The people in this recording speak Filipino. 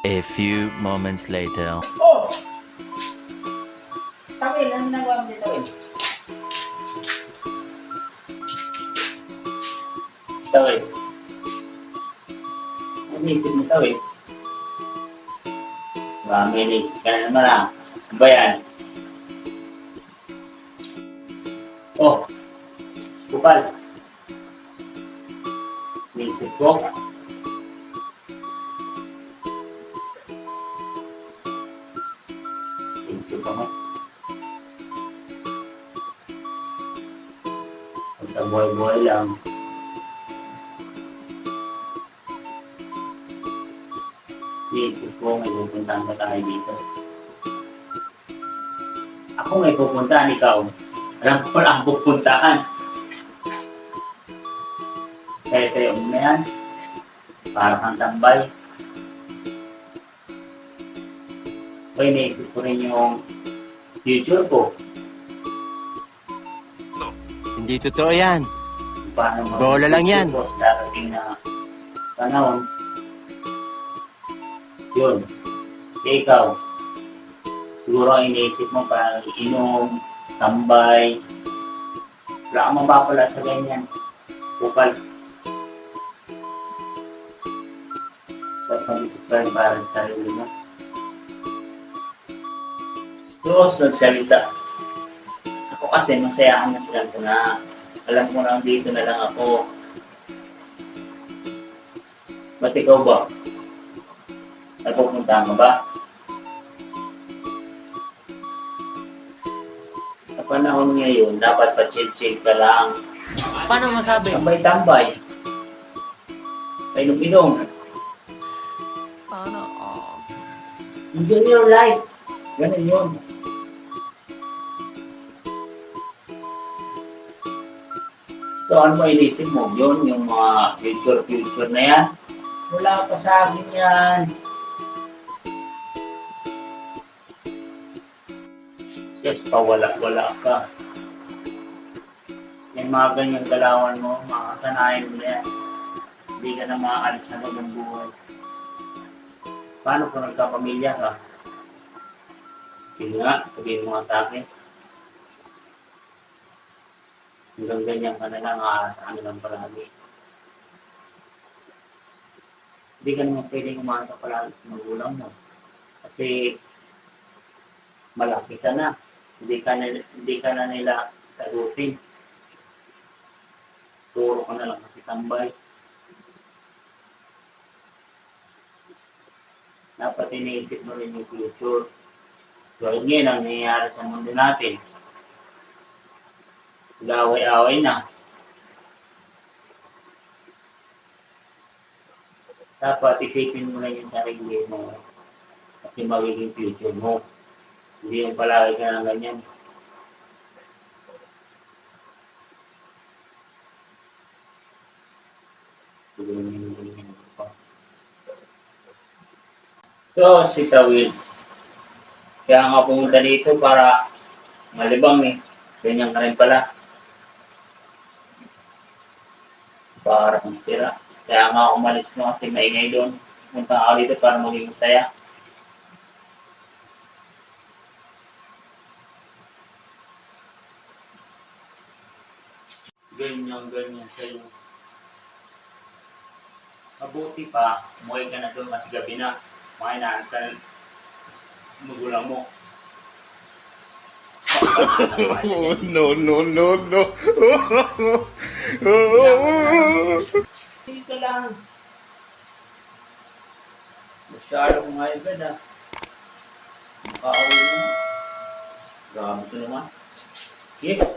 A few moments later. Oh! Tawil, ano nagawa mo dito, Tawil? Tawil. Ano isip mo, Tawil? May naisip ka na naman ah. Ano ba yan? Oh! Bukal. Naisip ko. Naisip ko nga. Sa buhay-buhay lang. Naisip ko may pupuntahan pa tayo dito. Ako may pupuntahan, ikaw. Alam ko pala ang pupuntahan. Kaya tayo mo na yan. Parang kang tambay. Kaya naisip ko rin yung future ko. Hindi totoo yan. Paano Bola lang yan. Sa darating na panahon. Yun. Kaya ikaw, siguro ang iniisip mo parang inom, tambay. Wala kang mapapala sa ganyan. Bukal. Ba't mag-isip ka rin para sa sarili mo? So, nagsalita. Ako kasi masayaan na sila ko na alam ko na dito na lang ako. Ba't ikaw ba? Nagpupunta mo ba? Sa panahon ngayon, dapat pa-chill-chill ka lang. Paano masabi? Tambay-tambay. Painom-inom. Sana all. Enjoy your life. Ganun yun. So, ano ba inisip mo? Yun, yung mga future na yan. Wala pa sa akin yan. Yes, pawala-wala ka. Yung mga ganyang galawan mo, makasanayan mo na yan. Hindi ka na maaalis sa magandang buhay. Paano kung nagkapamilya ka? Sige nga, sabihin mo nga sa akin. Hanggang ganyan ka na lang, aasahan lang palagi. Hindi ka naman pwedeng umasa palagi sa magulang mo. Kasi malaki ka na. Hindi ka na nila sagutin. Turo ka na lang kasi tambay. Dapat iniisip mo rin yung future. Dahil ngayon ang nangyayari sa mundo natin. Gaway-away na. Dapat isipin mo na yung sarili mo at yung magiging future mo. Hindi yung palagi ka ng ganyan. So, si Tawil. Kaya nga pumunta dito para malibang eh. Ganyan ka rin pala. Para kang sira. Kaya nga umalis mo kasi maingay doon. Punta ako dito para maging masaya. Ganyan sa'yo. Mabuti pa, umuwi ka na doon kasi gabi na. Makainaan ka na magulang mo. No, no, no, no. Dito lang. Masyado kong ngayon ka na. Makaawin mo. Grabe ito naman. Yeah.